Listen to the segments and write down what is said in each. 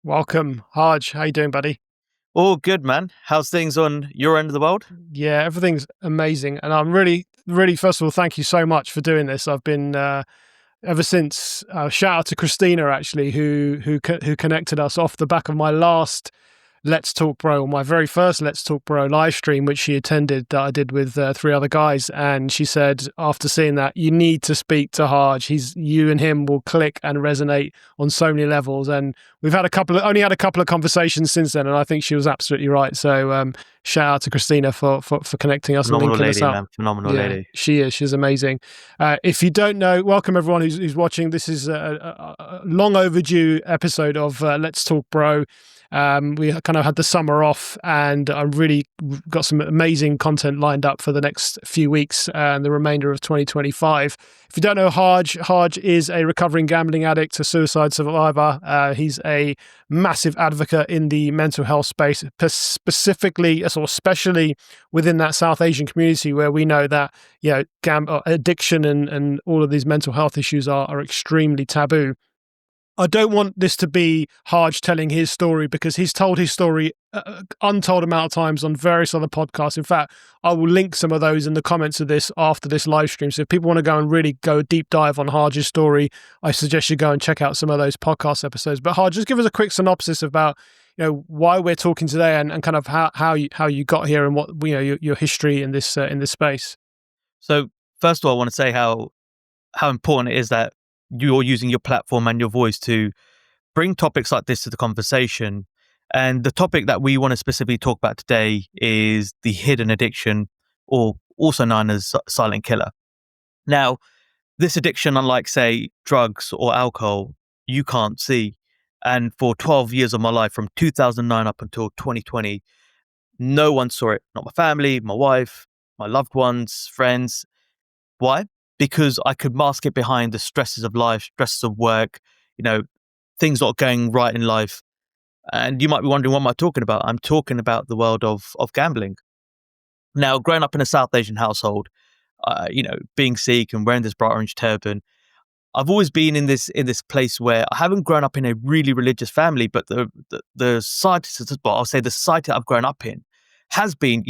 Welcome, Harj. How you doing, buddy? All good, man. How's things on your end of the world? Yeah, everything's amazing, and I'm really, first of all, thank you so much for doing this. I've been ever since. Shout out to Christina, actually, who connected us off the back of my last Let's Talk Bro, my very first Let's Talk Bro live stream, which she attended, that I did with three other guys. And she said, after seeing that, you need to speak to Harj. You and him will click and resonate on so many levels. And we've had only had a couple of conversations since then. And I think she was absolutely right. So shout out to Christina for connecting us and Phenomenal linking us lady, up. man. Phenomenal Yeah, lady. she is. She's amazing. If you don't know, welcome everyone who's watching. This is a long overdue episode of Let's Talk Bro. We kind of had the summer off, and I'm really got some amazing content lined up for the next few weeks and the remainder of 2025. If you don't know Harj is a recovering gambling addict, a suicide survivor. He's a massive advocate in the mental health space, specifically, or especially within that South Asian community, where we know that addiction and all of these mental health issues are extremely taboo. I don't want this to be Harj telling his story, because he's told his story untold amount of times on various other podcasts. In fact, I will link some of those in the comments of this after this live stream. So if people want to go and really go a deep dive on Harj's story, I suggest you go and check out some of those podcast episodes. But Harj, just give us a quick synopsis about why we're talking today, and kind of how you got here, and what your history in this space. So, first of all, I want to say how important it is that you're using your platform and your voice to bring topics like this to the conversation. And the topic that we want to specifically talk about today is the hidden addiction, or also known as silent killer. Now, this addiction, unlike, say, drugs or alcohol, you can't see. And for 12 years of my life, from 2009 up until 2020, no one saw it. Not my family, my wife, my loved ones, friends. Why? Because I could mask it behind the stresses of life, stresses of work, things not going right in life. And you might be wondering, what am I talking about? I'm talking about the world of gambling. Now, growing up in a South Asian household, being Sikh and wearing this bright orange turban, I've always been in this place where I haven't grown up in a really religious family, but the society, I'll say the society I've grown up in has been,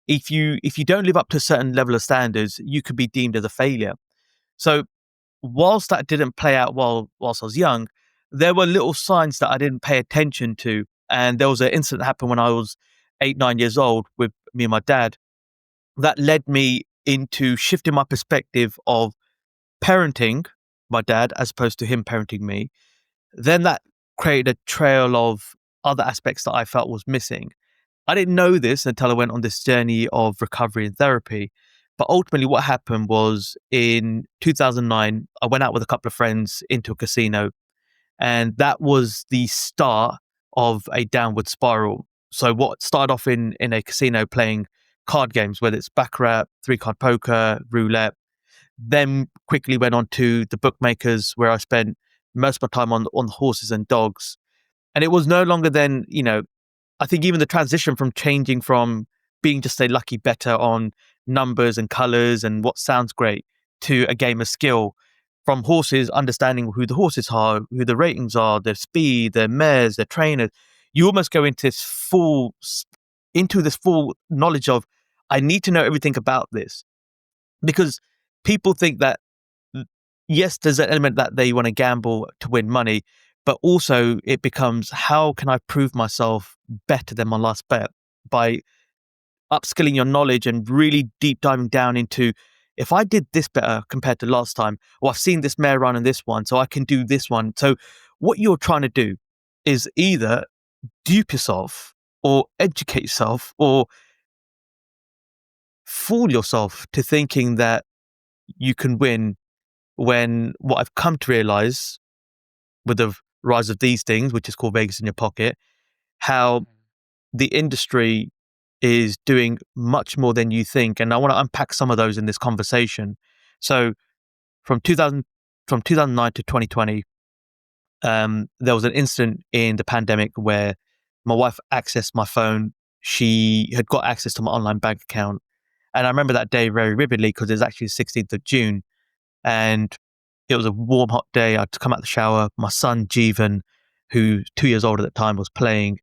if you don't live up to a certain level of standards, you could be deemed as a failure. So whilst that didn't play out whilst I was young, there were little signs that I didn't pay attention to. And there was an incident that happened when I was 8, 9 years old with me and my dad that led me into shifting my perspective of parenting my dad as opposed to him parenting me. Then that created a trail of other aspects that I felt was missing. I didn't know this until I went on this journey of recovery and therapy. But ultimately what happened was, in 2009, I went out with a couple of friends into a casino, and that was the start of a downward spiral. So what started off in a casino playing card games, whether it's baccarat, 3-card poker, roulette, then quickly went on to the bookmakers, where I spent most of my time on the horses and dogs. And it was no longer then, I think even the transition from changing from being just a lucky better on numbers and colors and what sounds great, to a game of skill, from horses, understanding who the horses are, who the ratings are, their speed, their mares, their trainers. You almost go into this full knowledge of, I need to know everything about this, because people think that, yes, there's an element that they want to gamble to win money, but also it becomes, how can I prove myself better than my last bet, by upskilling your knowledge and really deep diving down into, if I did this better compared to last time, or I've seen this mare run in this one, so I can do this one. So what you're trying to do is either dupe yourself or educate yourself or fool yourself to thinking that you can win, when what I've come to realize with the rise of these things, which is called Vegas in your pocket, how the industry is doing much more than you think. And I want to unpack some of those in this conversation. So from 2009 to 2020, there was an incident in the pandemic where my wife accessed my phone. She had got access to my online bank account. And I remember that day very vividly, because it was actually the 16th of June. And it was a warm, hot day. I'd come out of the shower. My son, Jeevan, who 2 years old at the time was playing.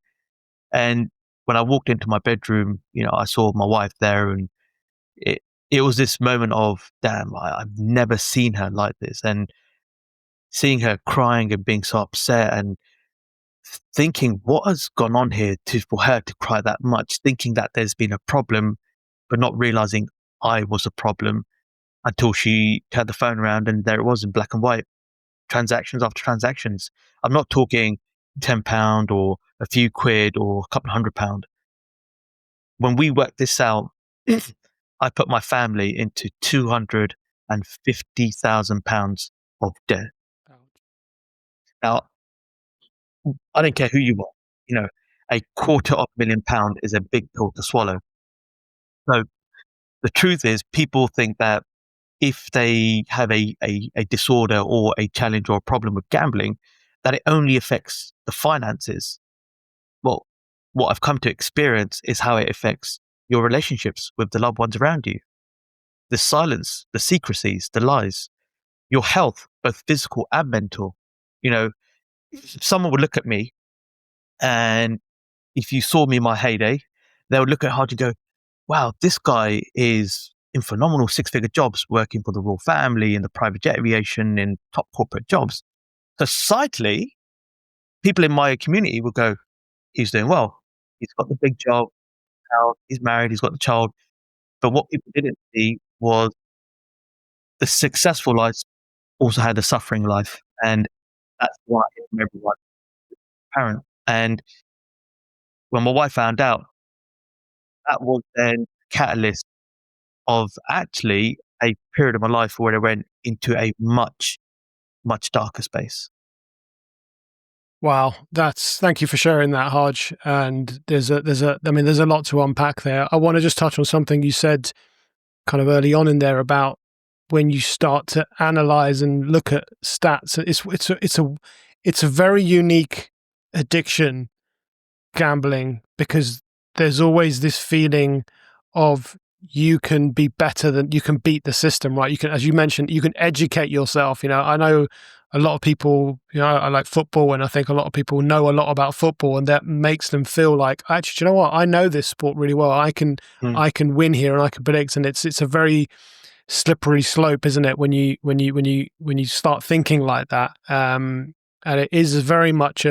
And when I walked into my bedroom, I saw my wife there, and it it was this moment of, damn, I've never seen her like this, and seeing her crying and being so upset, and thinking what has gone on here for her to cry that much, thinking that there's been a problem, but not realizing I was a problem until she turned the phone around and there it was in black and white, transactions after transactions. I'm not talking £10 or a few quid or a couple £100. When we worked this out, I put my family into £250,000 of debt. Now, I don't care who you are, a £250,000 is a big pill to swallow. So the truth is, people think that if they have a disorder or a challenge or a problem with gambling, that it only affects the finances. Well, what I've come to experience is how it affects your relationships with the loved ones around you. The silence, the secrecies, the lies, your health, both physical and mental. Someone would look at me, and if you saw me in my heyday, they would look at Harj and go, wow, this guy is in phenomenal six-figure jobs, working for the royal family in the private jet aviation, in top corporate jobs. Societally, people in my community will go, he's doing well. He's got the big job, he's married, he's got the child. But what people didn't see was the successful life also had a suffering life. And that's what I hear from everyone, parent. And when my wife found out, that was then catalyst of actually a period of my life where I went into a much, much darker space. Wow, thank you for sharing that, Harj. And there's a lot to unpack there. I want to just touch on something you said kind of early on in there about when you start to analyze and look at stats. It's a very unique addiction, gambling, because there's always this feeling of you can be better than, you can beat the system, right? You can, as you mentioned, you can educate yourself. I know a lot of people, I like football, and I think a lot of people know a lot about football, and that makes them feel like, actually, do you know what? I know this sport really well. I can win here, and I can predict. And it's a very slippery slope, isn't it? When you start thinking like that, and it is very much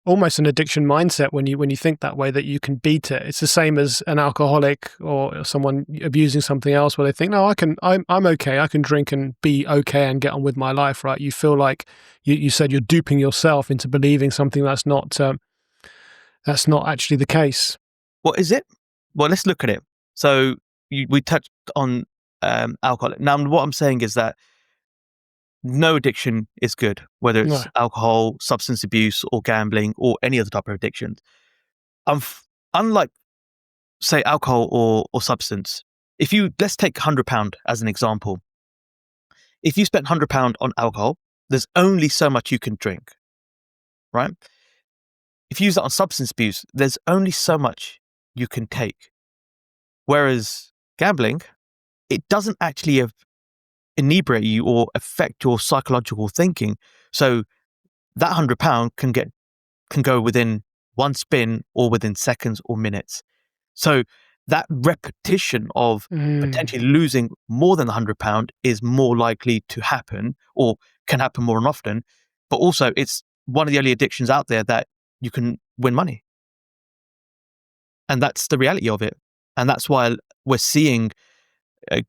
almost an addiction mindset when you think that way, that you can beat it. It's the same as an alcoholic or someone abusing something else, where they think, no, I'm okay. I can drink and be okay and get on with my life, right? You feel like you said you're duping yourself into believing something that's not actually the case. What is it? Well, let's look at it. So we touched on alcohol. Now, what I'm saying is that no addiction is good, whether it's alcohol, substance abuse, or gambling, or any other type of addiction. Unlike, say, alcohol or substance, let's take £100 as an example. If you spent £100 on alcohol, there's only so much you can drink, right? If you use that on substance abuse, there's only so much you can take. Whereas gambling, it doesn't actually inebriate you or affect your psychological thinking. So that £100 can go within one spin, or within seconds or minutes. So that repetition of potentially losing more than £100 is more likely to happen, or can happen more often. But also, it's one of the only addictions out there that you can win money. And that's the reality of it. And that's why we're seeing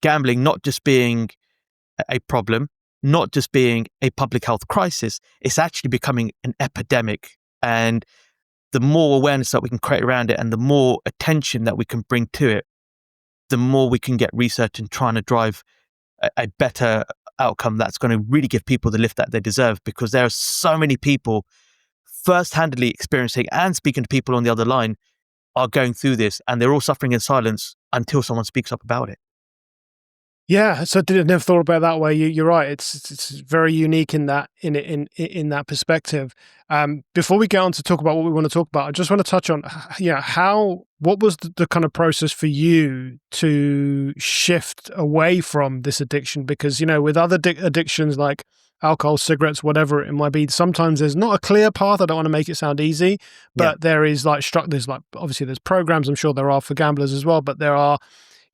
gambling not just being a problem, not just being a public health crisis, it's actually becoming an epidemic. And the more awareness that we can create around it, and the more attention that we can bring to it, the more we can get research and trying to drive a better outcome that's going to really give people the lift that they deserve. Because there are so many people first-handedly experiencing and speaking to people on the other line are going through this, and they're all suffering in silence until someone speaks up about it. Yeah, so I never thought about it that way. You're right. It's very unique in that that perspective. Before we get on to talk about what we want to talk about, I just want to touch on, what was the kind of process for you to shift away from this addiction? Because with other addictions like alcohol, cigarettes, whatever it might be. Sometimes there's not a clear path. I don't want to make it sound easy, but there is like there's like, obviously there's programs, I'm sure there are for gamblers as well, but there are,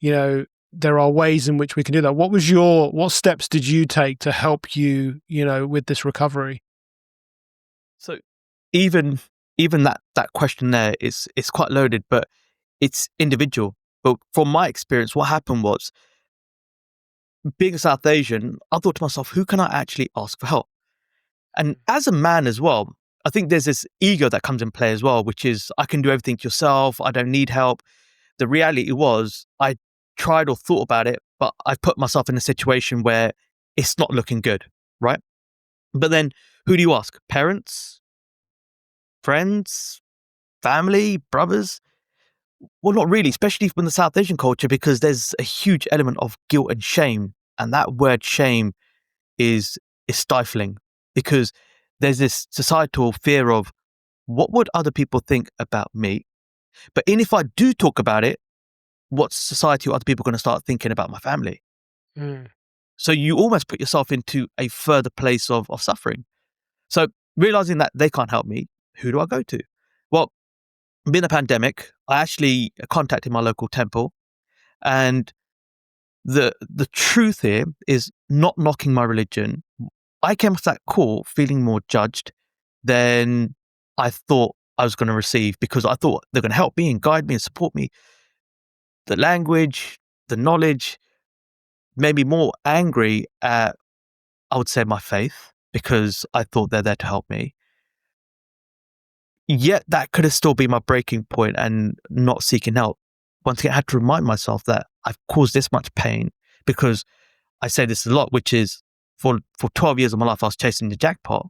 there are ways in which we can do that. What steps did you take to help you, with this recovery? So even that question there is quite loaded, but it's individual. But from my experience, what happened was, being a South Asian, I thought to myself, who can I actually ask for help? And as a man as well, I think there's this ego that comes in play as well, which is, I can do everything yourself. I don't need help. The reality was, I tried or thought about it, but I put myself in a situation where it's not looking good, right? But then who do you ask? Parents? Friends? Family? Brothers? Well, not really, especially from the South Asian culture, because there's a huge element of guilt and shame. And that word shame is stifling, because there's this societal fear of, what would other people think about me? But if I do talk about it, what society or other people going to start thinking about my family? So you almost put yourself into a further place of suffering. So realizing that they can't help me, who do I go to? Well, being a pandemic, I actually contacted my local temple, and the truth here is, not knocking my religion, I came to that call feeling more judged than I thought I was going to receive, because I thought they're going to help me and guide me and support me. The language, the knowledge made me more angry at, I would say, my faith, because I thought they're there to help me. Yet that could have still been my breaking point and not seeking help. Once again, I had to remind myself that I've caused this much pain, because I say this a lot, which is, for 12 years of my life, I was chasing the jackpot.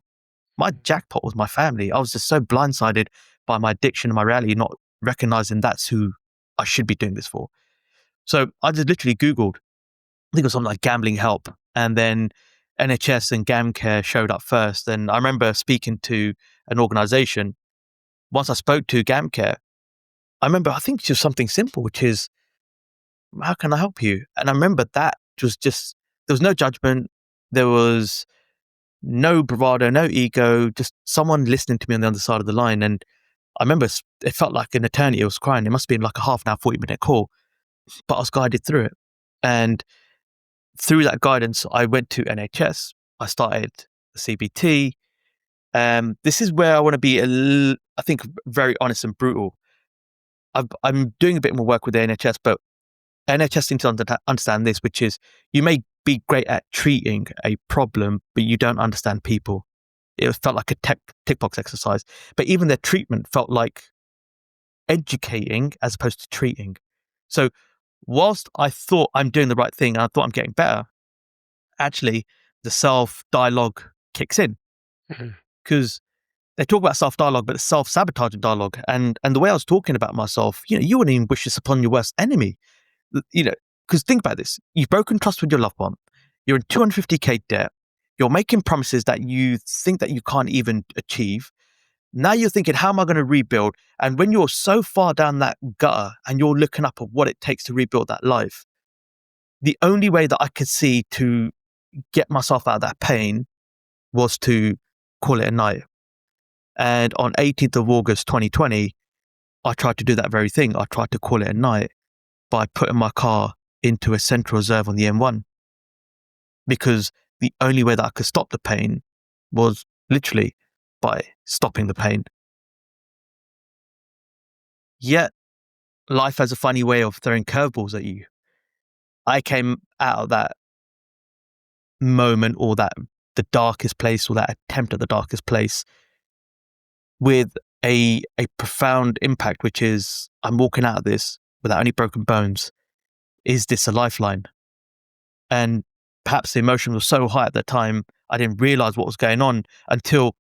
My jackpot was my family. I was just so blindsided by my addiction and my reality, not recognizing that's who I should be doing this for. So I just literally Googled, I think it was something like gambling help. And then NHS and GamCare showed up first. And I remember speaking to an organization. Once I spoke to GamCare, I think just something simple, which is, how can I help you? And I remember that was just, there was no judgment. There was no bravado, no ego, just someone listening to me on the other side of the line. And I remember it felt like an eternity. I was crying. It must have been like a half an hour, 40-minute call, but I was guided through it. And through that guidance, I went to NHS. I started the CBT. This is where I want to be, I think, very honest and brutal. I'm doing a bit more work with the NHS, but NHS needs to understand this, which is, you may be great at treating a problem, but you don't understand people. It felt like a tick box exercise. But even their treatment felt like educating as opposed to treating. So whilst I thought I'm doing the right thing, and I thought I'm getting better, actually the self-dialogue kicks in. Because they talk about self-dialogue, but it's self-sabotaging dialogue. And the way I was talking about myself, you wouldn't even wish this upon your worst enemy. Because think about this. You've broken trust with your loved one. You're in 250k debt. You're making promises that you think that you can't even achieve. Now you're thinking, how am I going to rebuild? And when you're so far down that gutter and you're looking up at what it takes to rebuild that life, the only way that I could see to get myself out of that pain was to call it a night. And on 18th of August 2020, I tried to do that very thing. I tried to call it a night by putting my car into a central reserve on the M1, because the only way that I could stop the pain was literally by stopping the pain. Yet life has a funny way of throwing curveballs at you. I came out of that moment, or the darkest place, or that attempt at the darkest place, with a profound impact, which is, I'm walking out of this without any broken bones. Is this a lifeline? And perhaps the emotion was so high at the time, I didn't realize what was going on until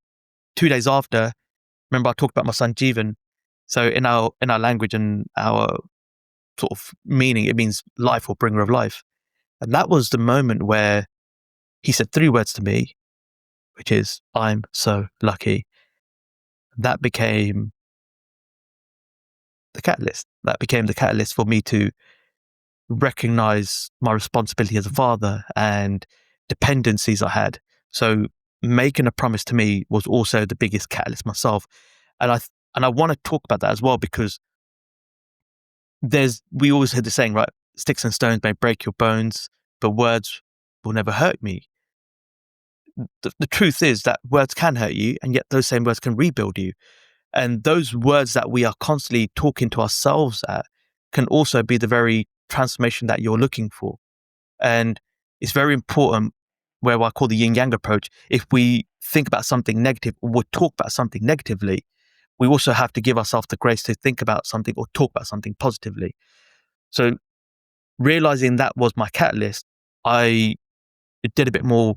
2 days after. Remember, I talked about my son Jeevan. So in our language and our sort of meaning, it means life or bringer of life. And that was the moment where he said 3 words to me, which is, I'm so lucky. That became the catalyst. That became the catalyst for me to recognize my responsibility as a father and dependencies I had. So making a promise to me was also the biggest catalyst myself. And I want to talk about that as well, because we always hear the saying, right? Sticks and stones may break your bones, but words will never hurt me. The truth is that words can hurt you, and yet those same words can rebuild you. And those words that we are constantly talking to ourselves at can also be the very transformation that you're looking for. And it's very important, where I call the yin yang approach. If we think about something negative or we talk about something negatively, we also have to give ourselves the grace to think about something or talk about something positively. So realizing that was my catalyst, I did a bit more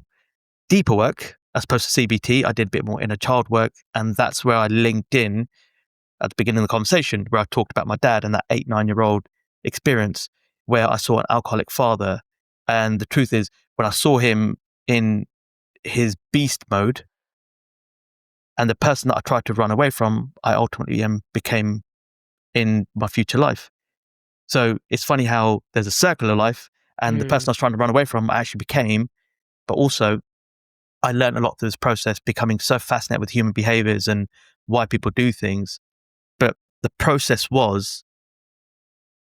deeper work as opposed to CBT. I did a bit more inner child work. And that's where I linked in at the beginning of the conversation, where I talked about my dad and that 8-9-year-old experience where I saw an alcoholic father. And the truth is, when I saw him in his beast mode and the person that I tried to run away from, I ultimately became in my future life. So it's funny how there's a circle of life, and the person I was trying to run away from, I actually became, but also I learned a lot through this process, becoming so fascinated with human behaviors and why people do things. But the process was,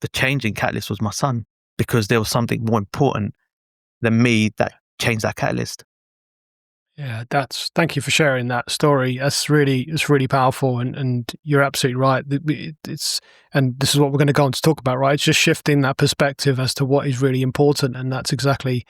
the changing catalyst was my son, because there was something more important than me that changed that catalyst. Yeah, thank you for sharing that story. It's really powerful, and you're absolutely right. And this is what we're going to go on to talk about, right? It's just shifting that perspective as to what is really important, and that's exactly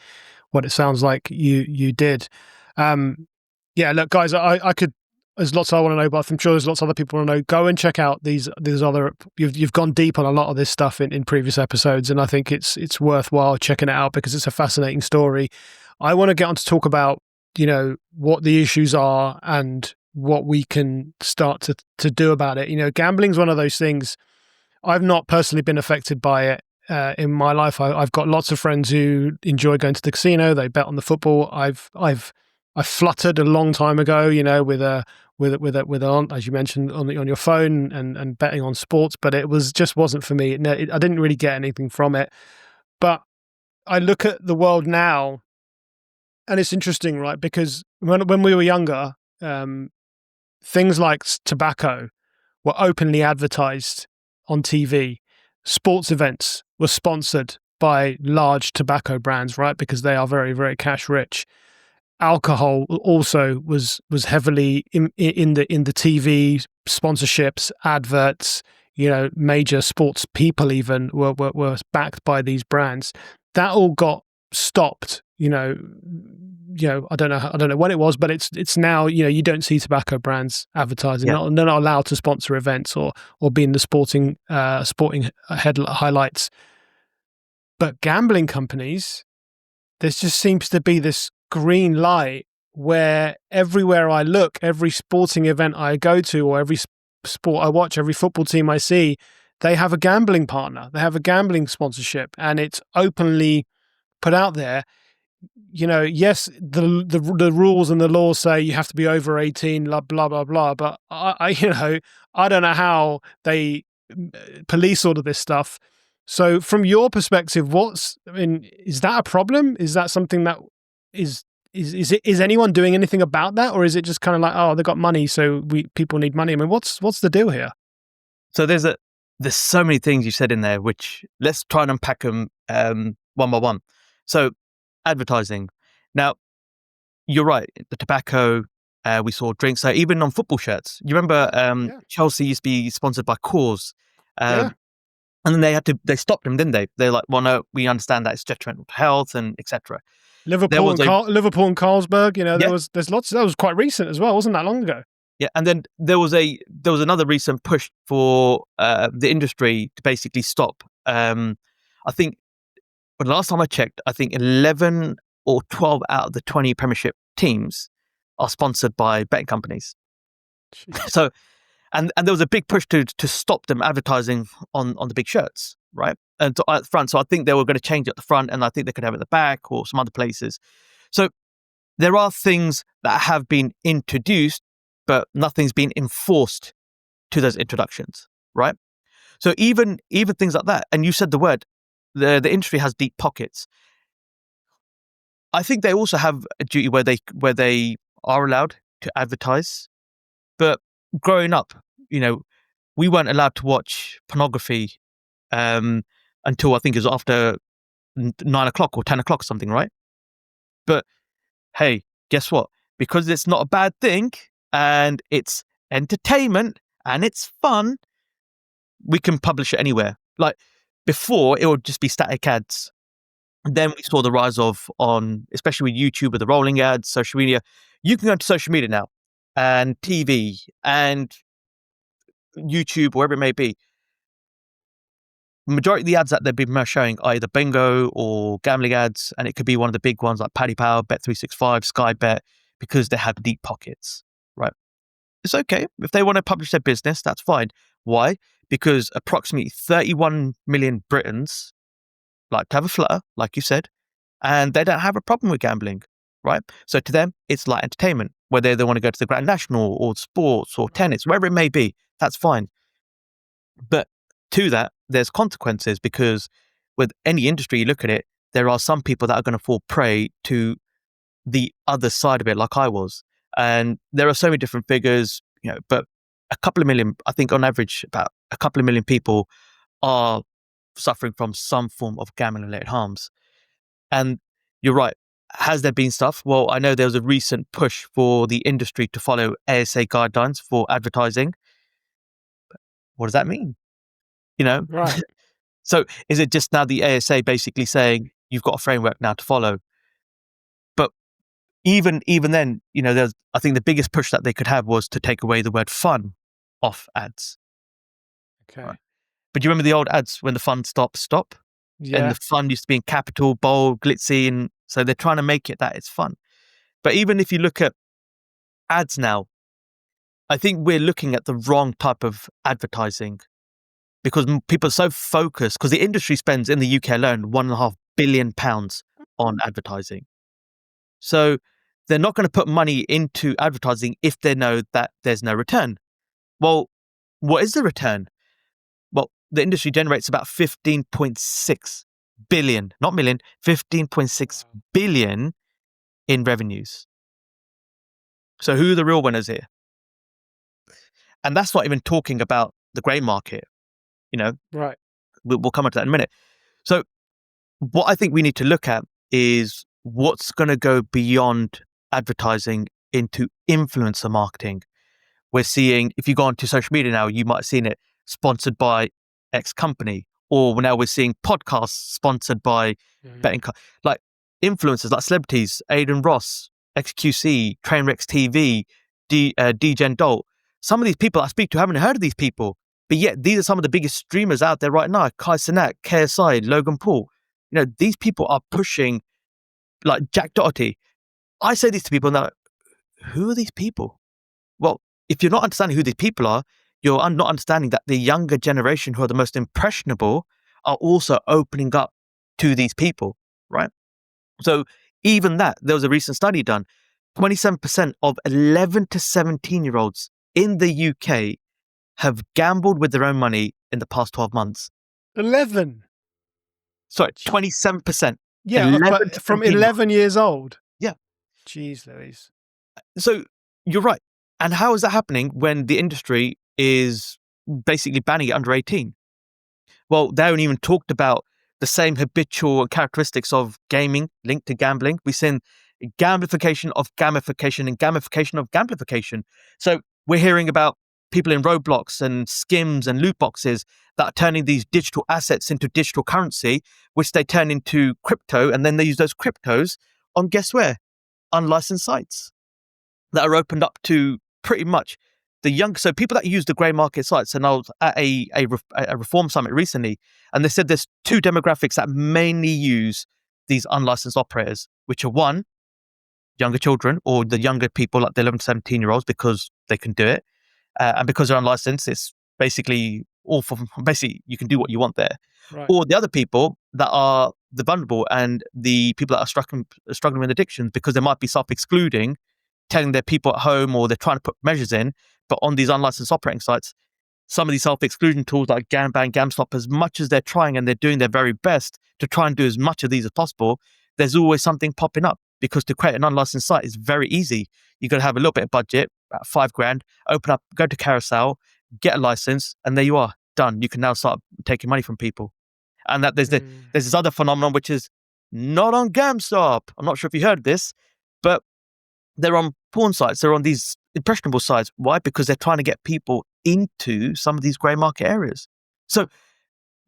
what it sounds like you did. Yeah, look, guys, I could. There's lots I want to know, but I'm sure there's lots of other people want to know. Go and check out these other. You've gone deep on a lot of this stuff in previous episodes, and I think it's worthwhile checking it out because it's a fascinating story. I want to get on to talk about, what the issues are and what we can start to do about it. Gambling's one of those things. I've not personally been affected by it in my life. I've got lots of friends who enjoy going to the casino. They bet on the football. I fluttered a long time ago, with as you mentioned, on your phone and betting on sports, but it wasn't for me. I didn't really get anything from it. But I look at the world now, and it's interesting, right? Because when we were younger, things like tobacco were openly advertised on TV. Sports events were sponsored by large tobacco brands, right? Because they are very, very cash rich. Alcohol also was heavily in the TV sponsorships, adverts. Major sports people even were backed by these brands. That all got stopped. I don't know when it was, but it's now. You don't see tobacco brands advertising. Yeah. They're not allowed to sponsor events or be in the sporting highlights. But gambling companies, there just seems to be this green light where everywhere I look, every sporting event I go to, or every sport I watch, every football team I see, they have a gambling partner. They have a gambling sponsorship, and it's openly put out there. Yes, the rules and the laws say you have to be over 18, blah blah blah. But I don't know how they police all of this stuff. So, from your perspective, is that a problem? Is that something that is anyone doing anything about that, or is it just kind of like, oh, they got money, so people need money? I mean, what's the deal here? So there's so many things you said in there, which let's try and unpack them one by one. So advertising. Now, you're right. The tobacco, we saw drinks. So even on football shirts, you remember Chelsea used to be sponsored by Coors. And then they stopped them, didn't they? They're like, well, no, we understand that it's detrimental to health and etc. Liverpool and Carlsberg, there's lots. That was quite recent as well, wasn't that long ago? Yeah, and then there was another recent push for the industry to basically stop. I think, but the last time I checked, I think 11 or 12 out of the 20 Premiership teams are sponsored by betting companies. Jeez. So, and there was a big push to stop them advertising on the big shirts, right? And at the front. So I think they were going to change it at the front, and I think they could have it at the back or some other places. So there are things that have been introduced, but nothing's been enforced to those introductions, right? So even things like that, and you said the word, the industry has deep pockets. I think they also have a duty where they are allowed to advertise. But growing up, we weren't allowed to watch pornography until I think it was after 9 o'clock or 10 o'clock, something, right? But hey, guess what? Because it's not a bad thing and it's entertainment and it's fun, we can publish it anywhere. Like before, it would just be static ads. Then we saw the rise of, especially with YouTube, with the rolling ads, social media. You can go into social media now and TV and YouTube, wherever it may be. Majority of the ads that they've been showing are either bingo or gambling ads, and it could be one of the big ones like Paddy Power, Bet365, Sky Bet, because they have deep pockets, right? It's okay. If they want to publish their business, that's fine. Why? Because approximately 31 million Britons like to have a flutter, like you said, and they don't have a problem with gambling, right? So to them, it's like entertainment, whether they want to go to the Grand National or sports or tennis, wherever it may be, that's fine. But to that, there's consequences, because with any industry, you look at it, there are some people that are going to fall prey to the other side of it, like I was. And there are so many different figures, but a couple of million, I think on average, about a couple of million people are suffering from some form of gambling-related harms. And you're right. Has there been stuff? Well, I know there was a recent push for the industry to follow ASA guidelines for advertising. What does that mean? Right. So is it just now the ASA basically saying you've got a framework now to follow? But even then, I think the biggest push that they could have was to take away the word fun off ads. Okay. Right? But do you remember the old ads when the fun stop? Yeah. And the fun used to be in capital, bold, glitzy, and so they're trying to make it that it's fun. But even if you look at ads now, I think we're looking at the wrong type of advertising, because people are so focused, because the industry spends in the UK alone £1.5 billion on advertising. So they're not going to put money into advertising if they know that there's no return. Well, what is the return? Well, the industry generates about 15.6 billion, not million, 15.6 billion in revenues. So who are the real winners here? And that's not even talking about the grey market, Right. We'll come on to that in a minute. So what I think we need to look at is what's going to go beyond advertising into influencer marketing. We're seeing, if you go onto social media now, you might have seen it sponsored by X company, or now we're seeing podcasts sponsored by betting, like influencers, like celebrities, Aiden Ross, XQC, Trainwrecks TV, DGen Dolt. Some of these people I speak to haven't heard of these people, but yet these are some of the biggest streamers out there right now. Kai Cenat, KSI, Logan Paul. These people are pushing, like Jack Doherty. I say this to people and they're like, who are these people? Well, if you're not understanding who these people are, you're not understanding that the younger generation, who are the most impressionable, are also opening up to these people, right? So even that, there was a recent study done, 27% of 11 to 17-year-olds in the UK have gambled with their own money in the past 12 months. 11? Sorry, 27%. Yeah, but from 11 years old? Yeah. Jeez Louise. So you're right. And how is that happening when the industry is basically banning it under 18? Well, they haven't even talked about the same habitual characteristics of gaming linked to gambling. We've seen gamification of gamification and gamification of gamification. So we're hearing about people in Roblox and Skims and loot boxes that are turning these digital assets into digital currency, which they turn into crypto, and then they use those cryptos on, guess where? Unlicensed sites that are opened up to pretty much the young. So people that use the grey market sites, and I was at a reform summit recently, and they said there's two demographics that mainly use these unlicensed operators, which are one, younger children, or the younger people like the 11 to 17-year-olds, because they can do it. And because they're unlicensed, it's basically basically you can do what you want there. Right. Or the other people that are the vulnerable and the people that are struggling with addictions, because they might be self-excluding, telling their people at home, or they're trying to put measures in, but on these unlicensed operating sites, some of these self-exclusion tools like GamBan, GamStop, as much as they're trying and they're doing their very best to try and do as much of these as possible, there's always something popping up. because to create an unlicensed site is very easy. You got to have a little bit of budget, about $5,000, open up, go to Carousel, get a license, and there you are, done. You can now start taking money from people. And that there's this other phenomenon which is not on GamStop. I'm not sure if you heard of this, but they're on porn sites. They're on these impressionable sites. Why? Because they're trying to get people into some of these grey market areas. So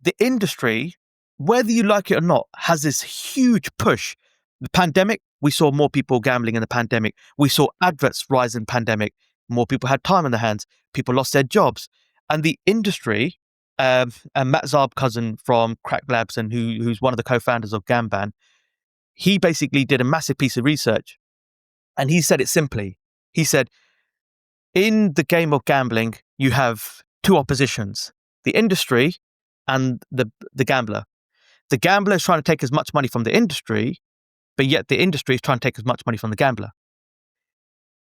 the industry, whether you like it or not, has this huge push. The pandemic, we saw more people gambling in the pandemic. We saw adverts rise in pandemic. More people had time on their hands. People lost their jobs. And the industry, and Matt Zarb, cousin from Crack Labs and who's one of the co-founders of Gamban, he basically did a massive piece of research. And he said it simply. He said, in the game of gambling, you have two oppositions, the industry and the gambler. The gambler is trying to take as much money from the industry, but yet the industry is trying to take as much money from the gambler.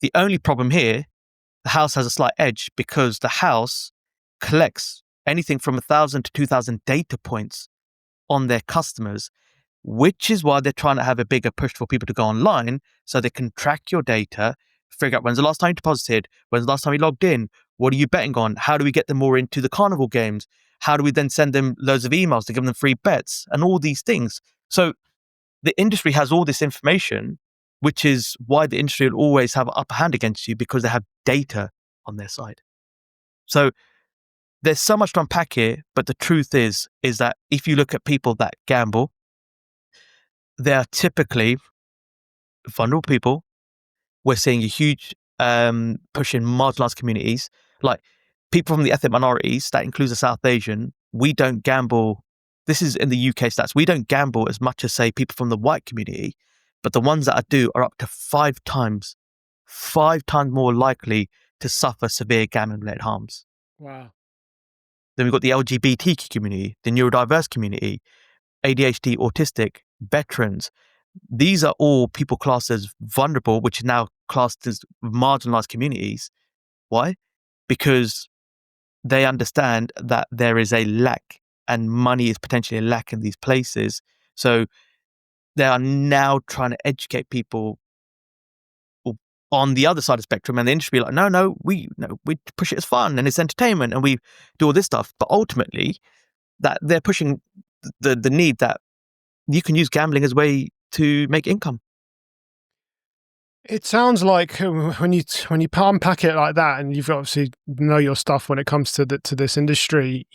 The only problem here, the house has a slight edge because the house collects anything from 1,000 to 2,000 data points on their customers, which is why they're trying to have a bigger push for people to go online so they can track your data, figure out when's the last time you deposited, when's the last time you logged in, what are you betting on, how do we get them more into the carnival games, how do we then send them loads of emails to give them free bets and all these things. So the industry has all this information, which is why the industry will always have an upper hand against you because they have data on their side. So there's so much to unpack here, but the truth is that if you look at people that gamble, they are typically vulnerable people. We're seeing a huge push in marginalized communities, like people from the ethnic minorities, that includes the South Asian. We don't gamble. This is in the UK stats. We don't gamble as much as, say, people from the white community, but the ones that do are up to 5 times more likely to suffer severe gambling-related harms. Wow. Then we've got the LGBTQ community, the neurodiverse community, ADHD, autistic, veterans. These are all people classed as vulnerable, which are now classed as marginalized communities. Why? Because they understand that there is a lack and money is potentially a lack in these places. So they are now trying to educate people on the other side of the spectrum, and the industry like, no, we push it as fun and it's entertainment and we do all this stuff. But ultimately, that they're pushing the need that you can use gambling as a way to make income. It sounds like when you unpack it like that, and you've obviously know your stuff when it comes to this industry,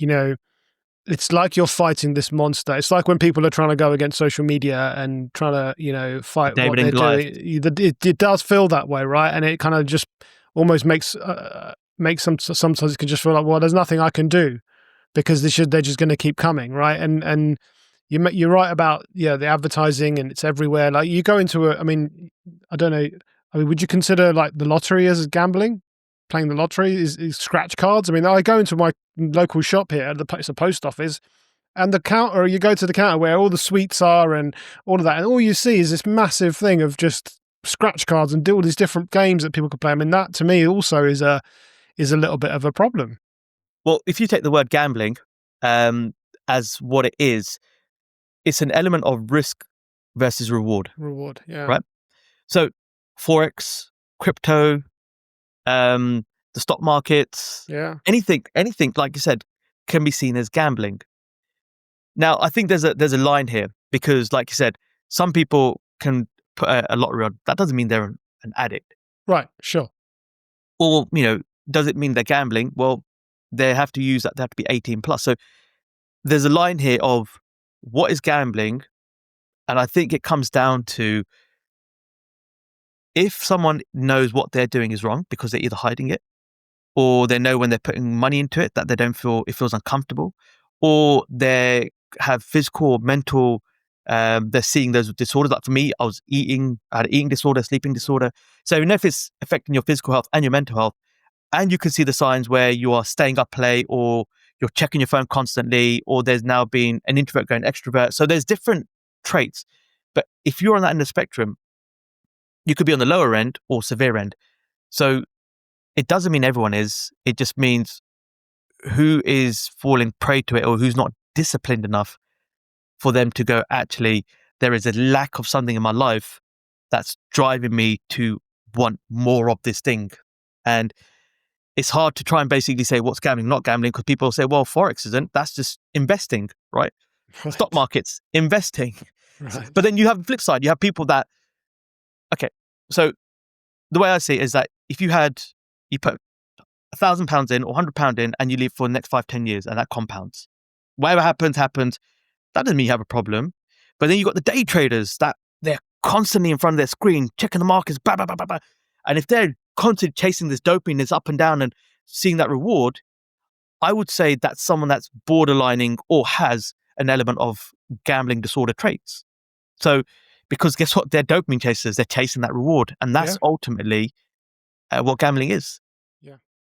it's like you're fighting this monster. It's like when people are trying to go against social media and trying to, fight David what they're and Goliath. doing. It does feel that way, right? And it kind of just almost makes sometimes you can just feel like, well, there's nothing I can do because they're just going to keep coming, right? And you're right about the advertising, and it's everywhere. Like you go into I don't know. Would you consider like the lottery as gambling? Playing the lottery is scratch cards. I go into my local shop here, it's a post office, and you go to the counter where all the sweets are and all of that, and all you see is this massive thing of just scratch cards and all these different games that people can play. That to me also is a little bit of a problem. Well, if you take the word gambling as what it is, it's an element of risk versus reward. Reward, yeah. Right? So Forex, crypto, the stock markets, anything, like you said, can be seen as gambling. Now, I think there's a line here because, like you said, some people can put a lottery on. That doesn't mean they're an addict. Right, sure. Or, does it mean they're gambling? Well, they have to use that. They have to be 18 plus. So there's a line here of what is gambling. And I think it comes down to if someone knows what they're doing is wrong because they're either hiding it, or they know when they're putting money into it that they don't feel it feels uncomfortable, or they have physical or mental, they're seeing those disorders. Like for me, I had an eating disorder, sleeping disorder. So if it's affecting your physical health and your mental health, and you can see the signs where you are staying up late, or you're checking your phone constantly, or there's now been an introvert going extrovert. So there's different traits. But if you're on that end of the spectrum, you could be on the lower end or severe end. So it doesn't mean everyone is. It just means who is falling prey to it or who's not disciplined enough for them to go, actually, there is a lack of something in my life that's driving me to want more of this thing. And it's hard to try and basically say what's gambling, not gambling, because people say, well, Forex isn't. That's just investing, right? Stock markets, investing. Right. But then you have the flip side. You have people that, okay, so the way I see it is that if you put £1,000 in or £100 in and you leave for the next 5-10 years and that compounds. Whatever happens. That doesn't mean you have a problem. But then you've got the day traders that they're constantly in front of their screen, checking the markets, blah, blah, blah, blah, blah. And if they're constantly chasing this dopamine, this up and down and seeing that reward, I would say that's someone that's borderlining or has an element of gambling disorder traits. So, because guess what? They're dopamine chasers. They're chasing that reward. And that's ultimately what gambling is.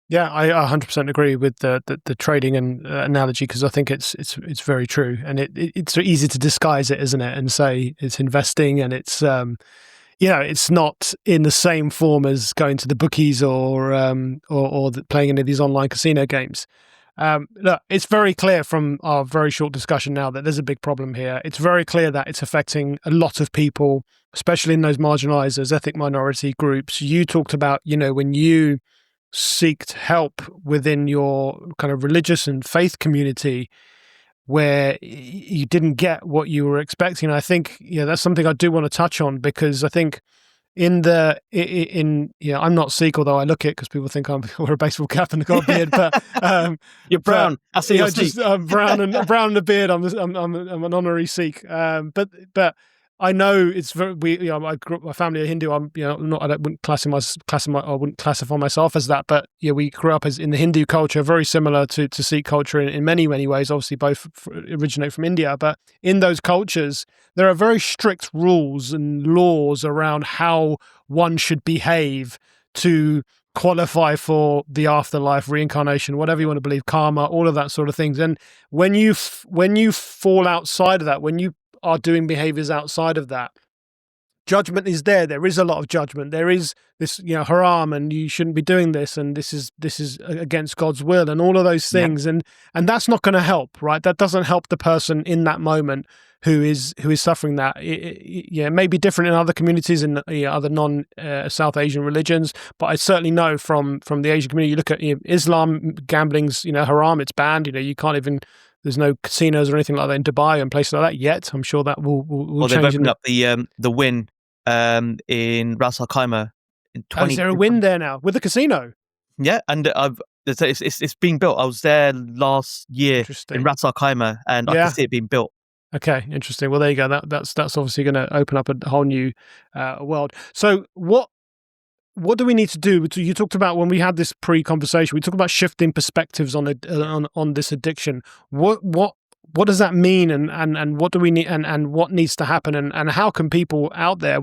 Yeah, I 100% agree with the trading and analogy, because I think it's very true, and it's so easy to disguise it, isn't it, and say it's investing, and it's it's not in the same form as going to the bookies or playing any of these online casino games. Look, it's very clear from our very short discussion now that there's a big problem here. It's very clear that it's affecting a lot of people, especially in those marginalized, those ethnic minority groups. You talked about, when you seeked help within your kind of religious and faith community where you didn't get what you were expecting. I think, that's something I do want to touch on, because I think I'm not Sikh, although I look it because people think I wear a baseball cap and a got a beard, but you're brown. I see you're Sikh. I'm brown and a beard. I'm an honorary Sikh. But I know it's very. I grew up, my family are Hindu. I'm not. I wouldn't classify myself as that. But we grew up in the Hindu culture, very similar to Sikh culture in many ways. Obviously, both originate from India, but in those cultures, there are very strict rules and laws around how one should behave to qualify for the afterlife, reincarnation, whatever you want to believe, karma, all of that sort of things. And when you fall outside of that, when you are doing behaviors outside of that, judgment is there. There is a lot of judgment. There is this, haram, and you shouldn't be doing this, and this is against God's will, and all of those things. And that's not going to help, right? That doesn't help the person in that moment who is suffering that. It may be different in other communities and other non South Asian religions, but I certainly know from the Asian community. You look at Islam, gambling's haram. It's banned. You can't even. There's no casinos or anything like that in Dubai and places like that yet. I'm sure that will well, change. They've opened up the win in Ras Al Khaimah in 20. Is there a win there now with the casino? Yeah, and it's being built. I was there last year in Ras Al Khaimah, and I can see it being built. Okay, interesting. Well, there you go. That's obviously going to open up a whole new world. So what do we need to do? You talked about, when we had this pre-conversation, we talked about shifting perspectives on this addiction. What does that mean, and what do we need, and what needs to happen, and how can people out there,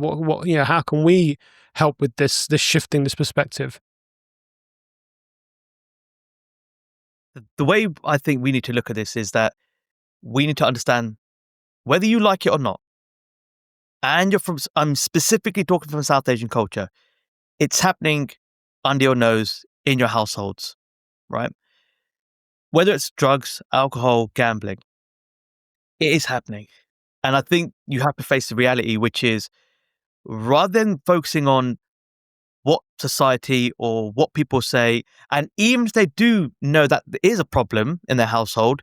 how can we help with this shifting this perspective? The way I think we need to look at this is that we need to understand whether you like it or not, and I'm specifically talking from South Asian culture, it's happening under your nose in your households, right? Whether it's drugs, alcohol, gambling, it is happening. And I think you have to face the reality, which is, rather than focusing on what society or what people say, and even if they do know that there is a problem in their household,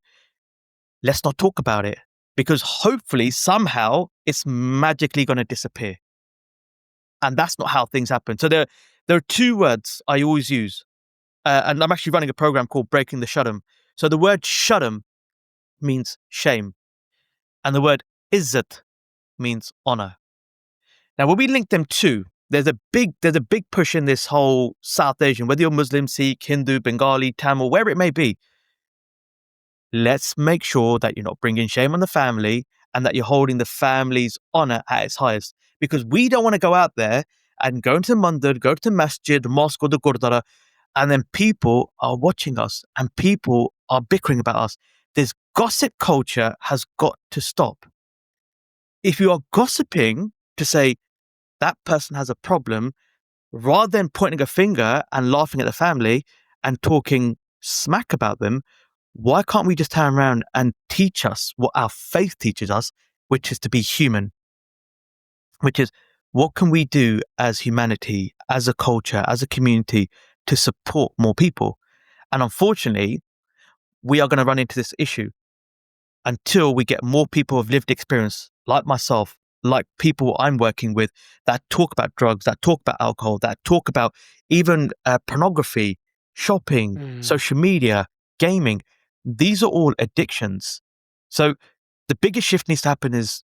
let's not talk about it, because hopefully somehow it's magically going to disappear. And that's not how things happen. So there are two words I always use, and I'm actually running a program called Breaking the Sharam. So the word Sharam means shame, and the word Izzat means honor. Now, when we link them two, there's a big push in this whole South Asian, whether you're Muslim, Sikh, Hindu, Bengali, Tamil, wherever it may be. Let's make sure that you're not bringing shame on the family, and that you're holding the family's honor at its highest. Because we don't want to go out there and go into the mandir, go to the masjid, the mosque, or the gurdwara, and then people are watching us and people are bickering about us. This gossip culture has got to stop. If you are gossiping to say that person has a problem, rather than pointing a finger and laughing at the family and talking smack about them, why can't we just turn around and teach us what our faith teaches us, which is to be human, which is what can we do as humanity, as a culture, as a community to support more people? And unfortunately, we are going to run into this issue until we get more people with lived experience, like myself, like people I'm working with, that talk about drugs, that talk about alcohol, that talk about even pornography, shopping, social media, gaming. These are all addictions. So the biggest shift needs to happen is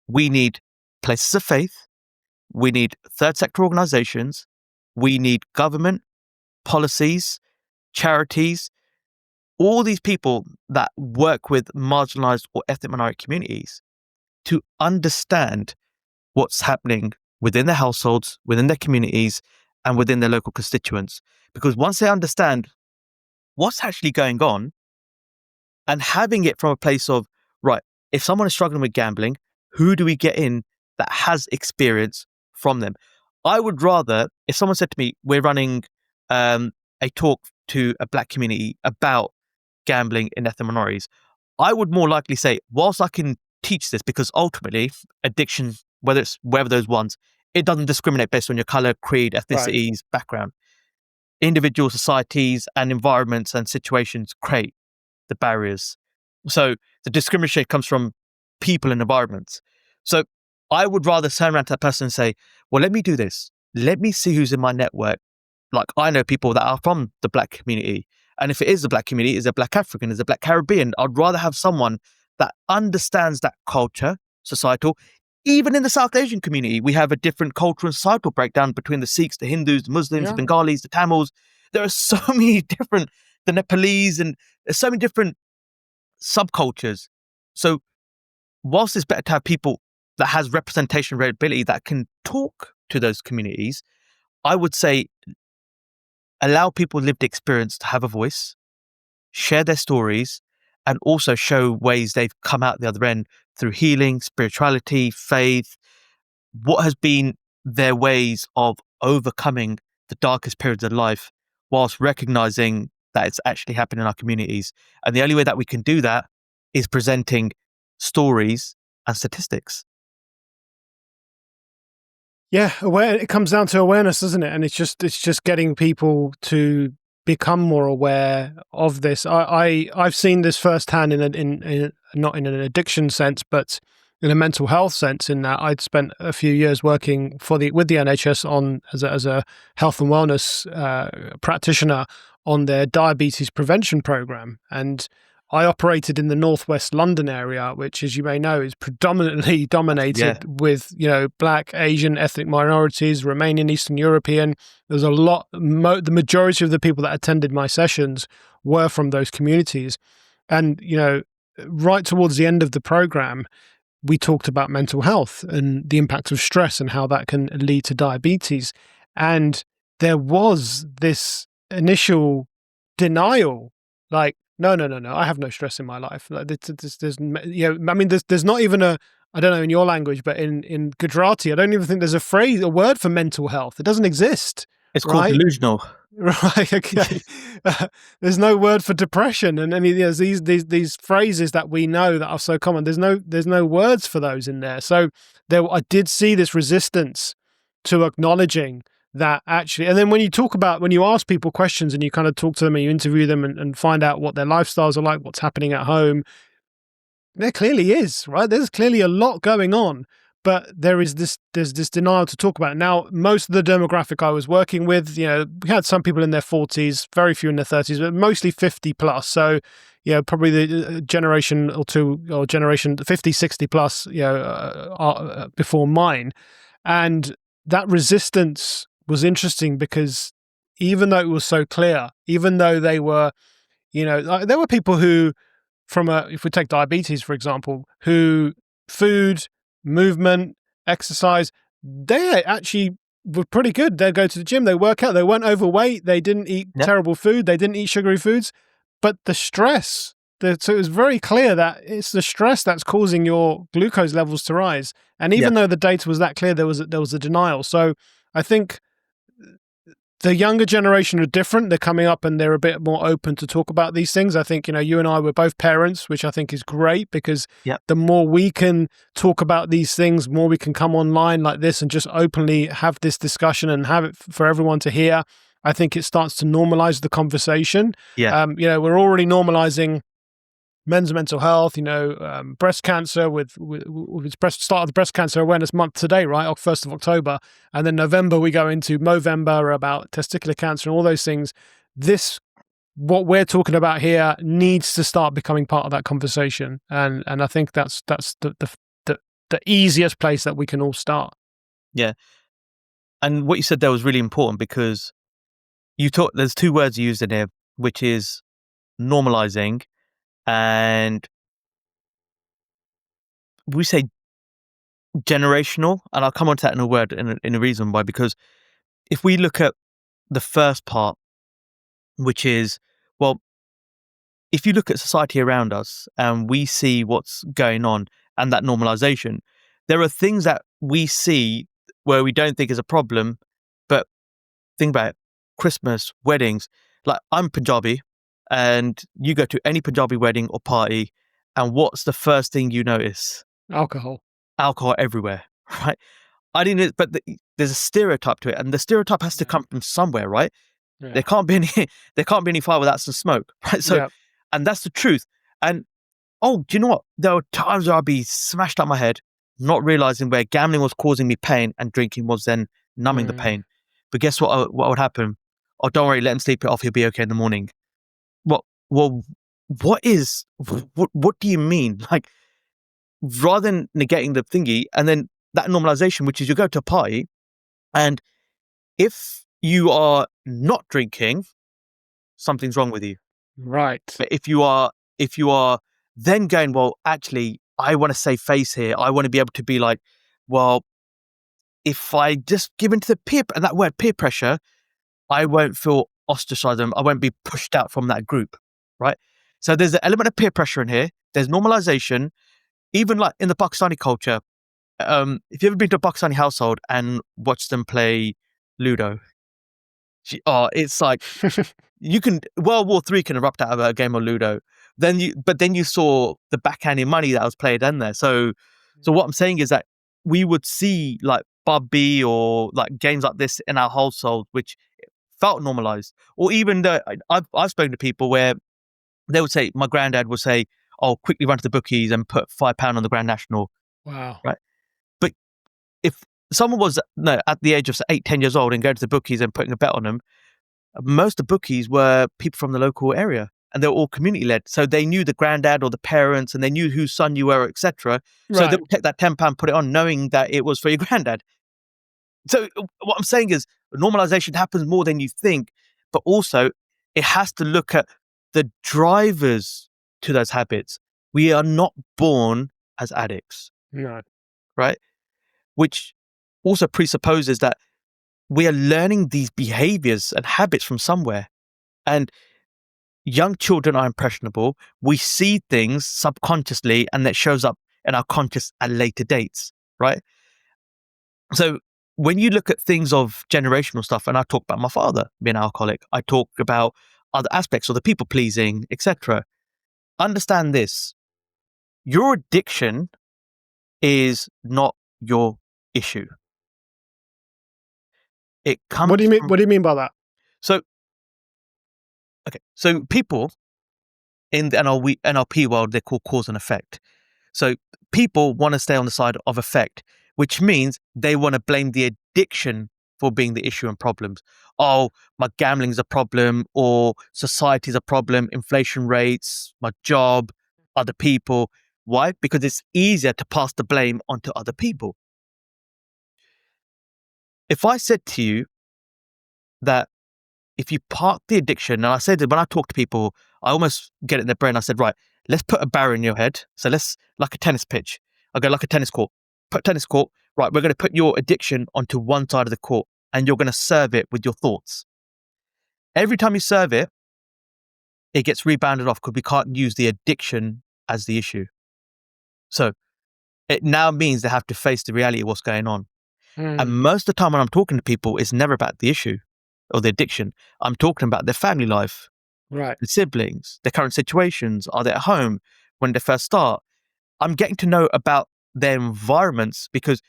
we need places of faith, we need third sector organizations, we need government, policies, charities, all these people that work with marginalized or ethnic minority communities to understand what's happening within their households, within their communities, and within their local constituents. Because once they understand what's actually going on and having it from a place of, right, if someone is struggling with gambling, who do we get in that has experience from them? I would rather, if someone said to me, we're running a talk to a Black community about gambling in ethnic minorities, I would more likely say, whilst I can teach this, because ultimately addiction, whether it's wherever those ones, it doesn't discriminate based on your color, creed, ethnicities, background. Individual societies and environments and situations create the barriers. So the discrimination comes from people and environments. So I would rather turn around to that person and say, well, let me do this. Let me see who's in my network. Like, I know people that are from the Black community. And if it is the Black community, is a Black African, is a Black Caribbean, I'd rather have someone that understands that culture, societal. Even in the South Asian community, we have a different cultural and societal breakdown between the Sikhs, the Hindus, the Muslims, the Bengalis, the Tamils. There are so many different, the Nepalese, and there's so many different subcultures. So whilst it's better to have people that has representation ability that can talk to those communities, I would say allow people with lived experience to have a voice, share their stories, and also show ways they've come out the other end through healing, spirituality, faith, what has been their ways of overcoming the darkest periods of life whilst recognizing that it's actually happening in our communities. And the only way that we can do that is presenting stories and statistics. Yeah, it comes down to awareness, doesn't it? And it's just getting people to become more aware of this. I've seen this firsthand in not in an addiction sense, but in a mental health sense. In that I'd spent a few years working with the NHS on as a health and wellness practitioner on their diabetes prevention program, and I operated in the northwest London area, which, as you may know, is predominantly dominated with, Black, Asian, ethnic minorities, Romanian, Eastern European. There's a lot, the majority of the people that attended my sessions were from those communities. And, right towards the end of the program, we talked about mental health and the impact of stress and how that can lead to diabetes. And there was this initial denial, like, no, I have no stress in my life. Like, there's not even I don't know in your language, but in Gujarati, I don't even think there's a word for mental health. It doesn't exist. It's called delusional. Right. Okay. There's no word for depression, and there's these phrases that we know that are so common. There's no words for those in there. So I did see this resistance to acknowledging that actually. And then when you ask people questions and you kind of talk to them and you interview them and find out what their lifestyles are like, what's happening at home, there clearly is, right? There's clearly a lot going on. But there's this denial to talk about it. Now, most of the demographic I was working with, we had some people in their 40s, very few in their 30s, but mostly 50 plus. So, probably the generation or two, or generation 50, 60 plus, before mine. And that resistance was interesting because even though it was so clear, even though they were, there were people who, if we take diabetes, for example, who food, movement, exercise, they actually were pretty good. They'd go to the gym, they work out, they weren't overweight, they didn't eat terrible food, they didn't eat sugary foods, but the stress, so it was very clear that it's the stress that's causing your glucose levels to rise. And even though the data was that clear, there was a denial. So I think the younger generation are different. They're coming up and they're a bit more open to talk about these things. I think, you and I were both parents, which I think is great, because the more we can talk about these things, more we can come online like this and just openly have this discussion and have it for everyone to hear. I think it starts to normalize the conversation. We're already normalizing men's mental health, breast cancer with its start of the Breast Cancer Awareness Month today, right? 1st of October. And then November, we go into Movember about testicular cancer and all those things. What we're talking about here needs to start becoming part of that conversation. And I think that's the easiest place that we can all start. Yeah. And what you said there was really important, because there's two words you used in here, which is normalizing, and we say generational, and I'll come on to that in a word, in a reason why. Because if we look at the first part, which is, well, if you look at society around us and we see what's going on and that normalization, there are things that we see where we don't think is a problem, but think about it, Christmas, weddings. Like, I'm Punjabi, and you go to any Punjabi wedding or party, and what's the first thing you notice? Alcohol Everywhere, right? I didn't, but there's a stereotype to it, and the stereotype has to come from somewhere, right? Yeah. There can't be any fire without some smoke, right? So, and that's the truth. And do you know what? There were times where I'd be smashed up my head, not realizing where gambling was causing me pain and drinking was then numbing the pain. But guess what? What would happen? Oh, don't worry, let him sleep it off. He'll be okay in the morning. Well, what do you mean? Like, rather than negating the thingy, and then that normalization, which is you go to a party, and if you are not drinking, something's wrong with you. Right. But if you are then going, well, actually, I want to save face here. I want to be able to be like, well, if I just give into the and that word peer pressure, I won't feel ostracized. I won't be pushed out from that group, right? So there's an element of peer pressure in here. There's normalization, even like in the Pakistani culture. If you've ever been to a Pakistani household and watched them play Ludo, it's like World War III can erupt out of a game of Ludo. Then you saw the backhanded money that was played in there. So what I'm saying is that we would see like Bubby or like games like this in our household, which felt normalized. Or even I've spoken to people where they would say, my granddad would say, "Oh, quickly run to the bookies and put £5 on the Grand National." Wow. Right. But if someone was at the age of 8-10 years old and going to the bookies and putting a bet on them, most of the bookies were people from the local area, and they were all community led. So they knew the granddad or the parents, and they knew whose son you were, etc. So they would take that £10, put it on, knowing that it was for your granddad. So what I'm saying is normalization happens more than you think, but also it has to look at the drivers to those habits. We are not born as addicts. No. Right? Which also presupposes that we are learning these behaviors and habits from somewhere. And young children are impressionable. We see things subconsciously, and that shows up in our conscious at later dates, right? So when you look at things of generational stuff, and I talk about my father being an alcoholic, I talk about other aspects of the people pleasing, etc. Understand this: your addiction is not your issue. It comes. What do you mean? What do you mean by that? So people in the NLP world, they're called cause and effect. So people want to stay on the side of effect, which means they want to blame the addiction for being the issue and problems. Oh, my gambling's a problem, or society's a problem, inflation rates, my job, other people. Why? Because it's easier to pass the blame onto other people. If I said to you that if you park the addiction, and I said that when I talk to people, I almost get it in their brain. I said, right, let's put a barrier in your head. So let's, like a tennis pitch. I go like a tennis court. Put a tennis court. Right, we're going to put your addiction onto one side of the court, and you're going to serve it with your thoughts. Every time you serve it, it gets rebounded off because we can't use the addiction as the issue. So it now means they have to face the reality of what's going on. And most of the time when I'm talking to people, it's never about the issue. or the addiction. I'm talking about their family life, Right. the siblings, their current situations. Are they at home when they first start? I'm getting to know about their environments, because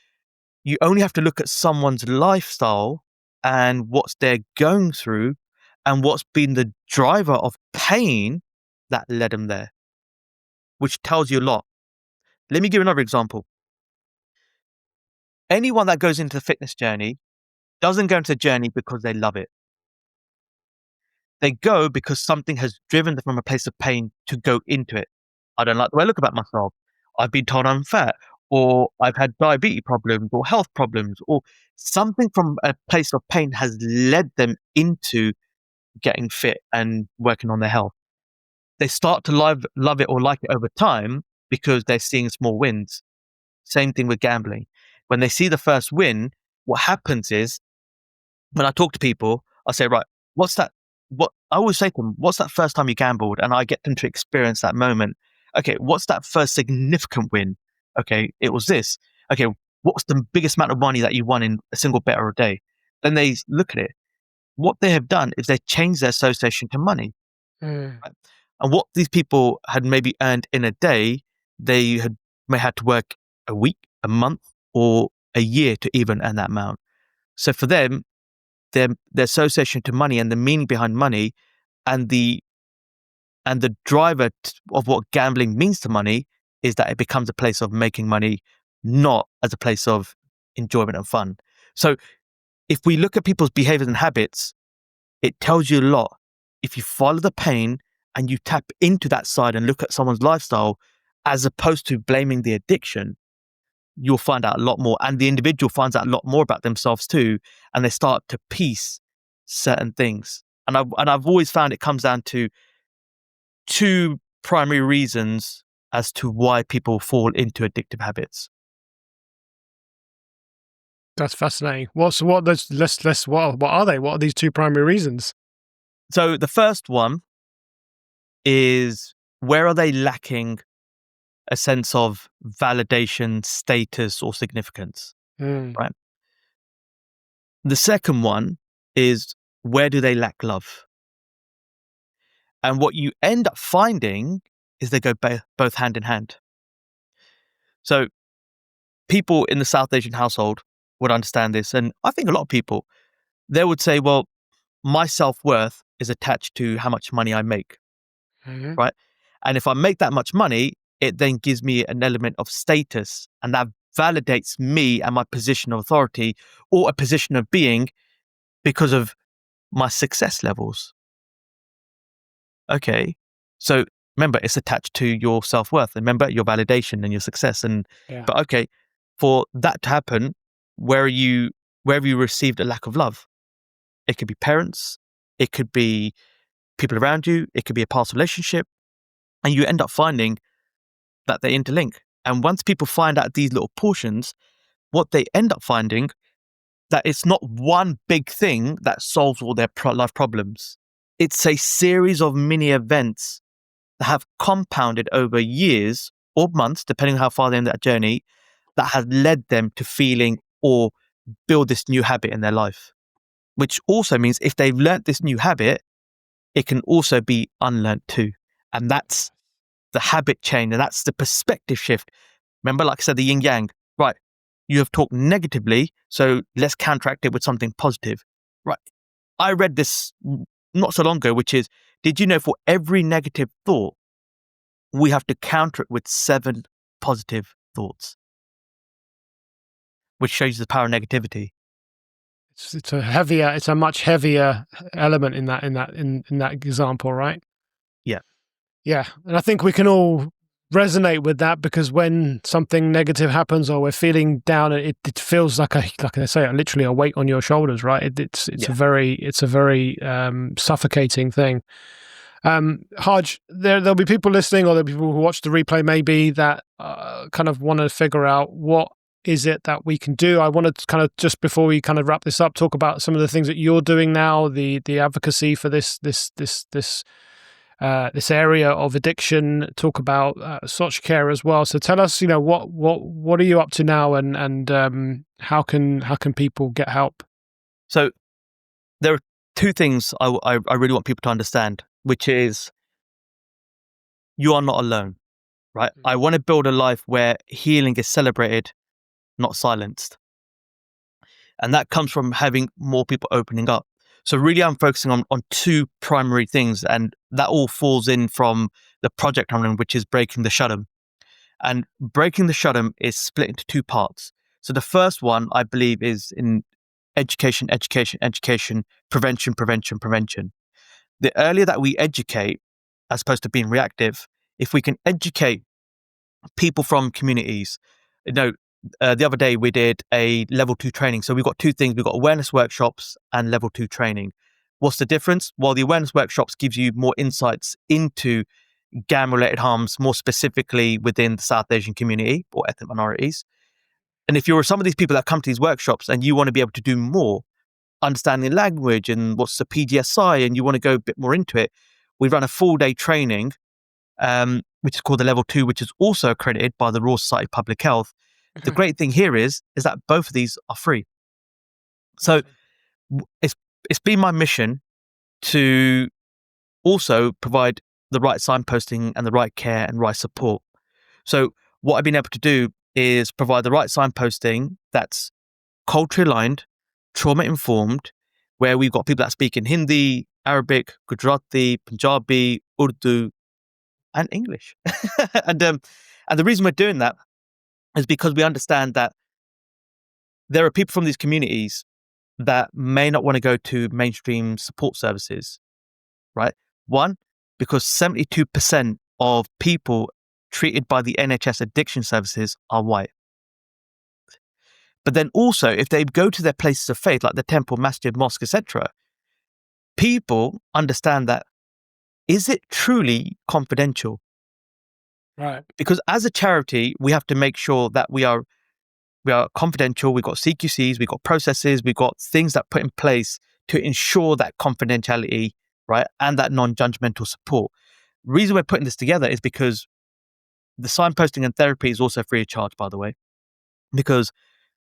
you only have to look at someone's lifestyle and what they're going through and what's been the driver of pain that led them there, which tells you a lot. Let me give another example. Anyone that goes into the fitness journey doesn't go into the journey because they love it. They go because something has driven them from a place of pain to go into it. I don't like the way I look about myself. I've been told I'm fat, or I've had diabetes problems or health problems, or something from a place of pain has led them into getting fit and working on their health. They start to love it or like it over time because they're seeing small wins. Same thing with gambling. When they see the first win, what happens is, when I talk to people, I say, right, what's that? What I always say to them, what's that first time you gambled? And I get them to experience that moment. Okay, what's that first significant win? Okay, it was this. Okay, what's the biggest amount of money that you won in a single bet or a day? Then they look at it. What they have done is they changed their association to money. Mm. Right? And what these people had maybe earned in a day, they may had to work a week, a month, or a year to even earn that amount. So for them, their association to money and the meaning behind money and the driver of what gambling means to money is that it becomes a place of making money, not as a place of enjoyment and fun. So if we look at people's behaviors and habits, it tells you a lot. If you follow the pain and you tap into that side and look at someone's lifestyle, as opposed to blaming the addiction, you'll find out a lot more. And the individual finds out a lot more about themselves too. And they start to piece certain things. And I've always found it comes down to two primary reasons as to why people fall into addictive habits. That's fascinating. What are they? What are these two primary reasons? So the first one is, where are they lacking a sense of validation, status, or significance? Mm. Right. The second one is, where do they lack love? And what you end up finding is they go both hand in hand. So people in the South Asian household would understand this. And I think a lot of people, they would say, well, my self-worth is attached to how much money I make, Mm-hmm. right? And if I make that much money, it then gives me an element of status, and that validates me and my position of authority or a position of being because of my success levels. Okay. So remember, it's attached to your self-worth. Remember your validation and your success. But okay, for that to happen, where have you received a lack of love? It could be parents, it could be people around you, it could be a past relationship, and you end up finding that they interlink. And once people find out these little portions, what they end up finding, that it's not one big thing that solves all their life problems. It's a series of mini events that have compounded over years or months, depending on how far they're in that journey, that has led them to feeling or build this new habit in their life. Which also means if they've learnt this new habit, it can also be unlearnt too. And that's the habit change, and that's the perspective shift. Remember, like I said, the yin yang, right? You have talked negatively, so let's counteract it with something positive, right? I read this not so long ago, which is, did you know for every negative thought, we have to counter it with 7 positive thoughts, which shows the power of negativity. It's a much heavier element in that example, right? Yeah. Yeah. And I think we can all resonate with that, because when something negative happens or we're feeling down, it feels like I say, literally a weight on your shoulders, right? It's a very suffocating thing. Harj, there'll be people listening, or there'll be people who watch the replay maybe that kind of want to figure out what is it that we can do. I want to kind of, just before we kind of wrap this up, talk about some of the things that you're doing now, the advocacy for this area of addiction. Talk about Sorsh care as well. So tell us, what are you up to now, and how can people get help? So there are two things I really want people to understand, which is you are not alone, right? I want to build a life where healing is celebrated, not silenced. And that comes from having more people opening up. So really I'm focusing on two primary things, and that all falls in from the project I'm in, which is breaking the shutdown. And breaking the shutdown is split into two parts. So the first one, I believe, is in education, prevention. The earlier that we educate, as opposed to being reactive, if we can educate people from communities, the other day we did a level 2 training. So we've got two things. We've got awareness workshops and level 2 training. What's the difference? Well, the awareness workshops gives you more insights into gang-related harms, more specifically within the South Asian community or ethnic minorities. And if you're some of these people that come to these workshops and you want to be able to do more, understanding language and what's the PDSI, and you want to go a bit more into it, we run a full-day training, which is called the Level 2, which is also accredited by the Royal Society of Public Health. The great thing here is that both of these are free. So it's been my mission to also provide the right signposting and the right care and right support. So what I've been able to do is provide the right signposting that's culturally aligned, trauma informed, where we've got people that speak in Hindi, Arabic, Gujarati, Punjabi, Urdu, and English. and the reason we're doing that is because we understand that there are people from these communities that may not want to go to mainstream support services, right? One, because 72% of people treated by the NHS addiction services are white. But then also, if they go to their places of faith, like the temple, masjid, mosque, etc., people understand that, is it truly confidential? Right. Because as a charity, we have to make sure that we are confidential. We've got CQCs, we've got processes, we've got things that put in place to ensure that confidentiality, right, and that non-judgmental support. The reason we're putting this together is because the signposting and therapy is also free of charge, by the way, because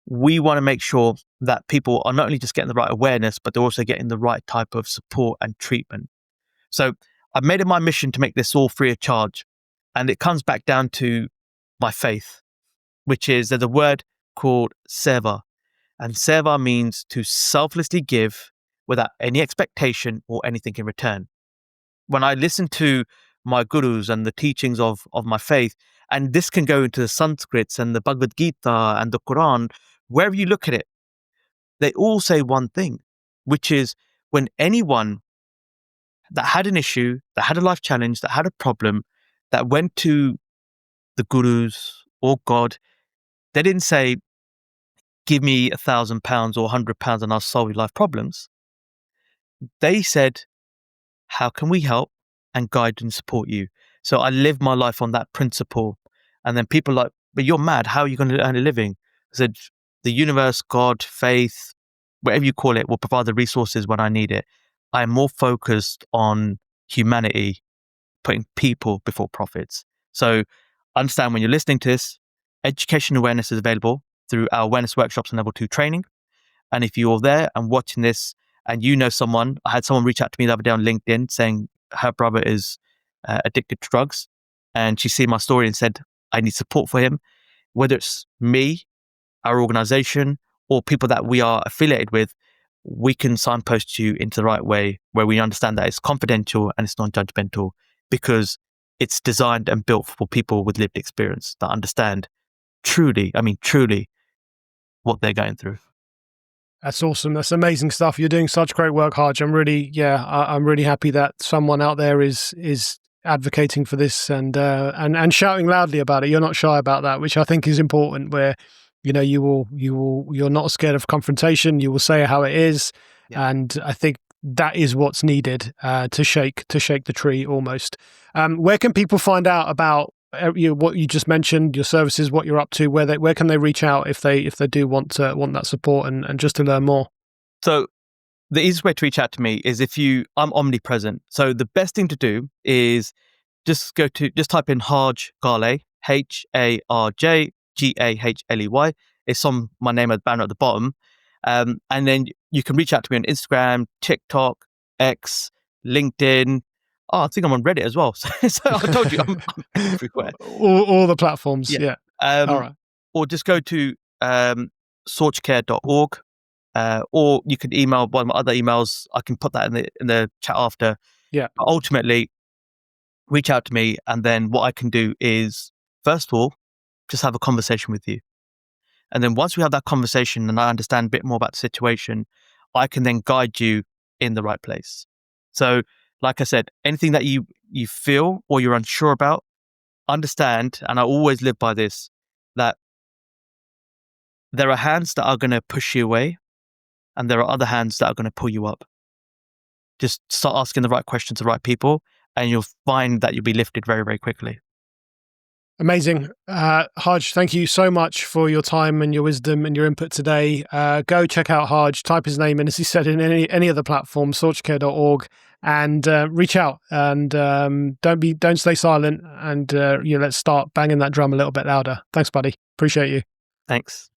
we want to make sure that people are not only just getting the right awareness, but they're also getting the right type of support and treatment. So I've made it my mission to make this all free of charge. And it comes back down to my faith, which is there's a word called seva. And seva means to selflessly give without any expectation or anything in return. When I listen to my gurus and the teachings of my faith, and this can go into the Sanskrits and the Bhagavad Gita and the Quran, wherever you look at it, they all say one thing, which is when anyone that had an issue, that had a life challenge, that had a problem, that went to the gurus or God, they didn't say, give me £1,000 or £100 and I'll solve your life problems. They said, how can we help and guide and support you? So I live my life on that principle. And then people are like, but you're mad. How are you going to earn a living? I said, the universe, God, faith, whatever you call it, will provide the resources when I need it. I'm more focused on humanity, putting people before profits. So understand, when you're listening to this, education awareness is available through our awareness workshops and level 2 training. And if you're there and watching this and you know someone, I had someone reach out to me the other day on LinkedIn saying her brother is addicted to drugs, and she seen my story and said, I need support for him. Whether it's me, our organization, or people that we are affiliated with, we can signpost you into the right way where we understand that it's confidential and it's non-judgmental, because it's designed and built for people with lived experience that understand truly what they're going through. That's awesome. That's amazing stuff. You're doing such great work, Harj. I'm really happy that someone out there is advocating for this and shouting loudly about it. You're not shy about that, which I think is important. Where you're not scared of confrontation. You will say how it is, and I think that is what's needed to shake the tree almost. Where can people find out about what you just mentioned, your services, what you're up to? Where can they reach out if they do want that support and just to learn more? So the easiest way to reach out to me is I'm omnipresent. So the best thing to do is just type in Harj Gahley, HarjGahley. It's on my name at the banner at the bottom. And then you can reach out to me on Instagram, TikTok, X, LinkedIn. Oh, I think I'm on Reddit as well. So I told you, I'm everywhere. All the platforms. Yeah. All right. Or just go to sorchcare.org, or you can email one of my other emails. I can put that in the chat after. Yeah. But ultimately, reach out to me, and then what I can do is, first of all, just have a conversation with you. And then once we have that conversation and I understand a bit more about the situation, I can then guide you in the right place. So, like I said, anything that you feel or you're unsure about, understand, and I always live by this, that there are hands that are going to push you away and there are other hands that are going to pull you up. Just start asking the right questions to the right people and you'll find that you'll be lifted very, very quickly. Amazing. Harj, thank you so much for your time and your wisdom and your input today. Go check out Harj, type his name in, as he said, in any other platform, sorchcare.org, and reach out, and don't stay silent, and let's start banging that drum a little bit louder. Thanks, buddy. Appreciate you. Thanks.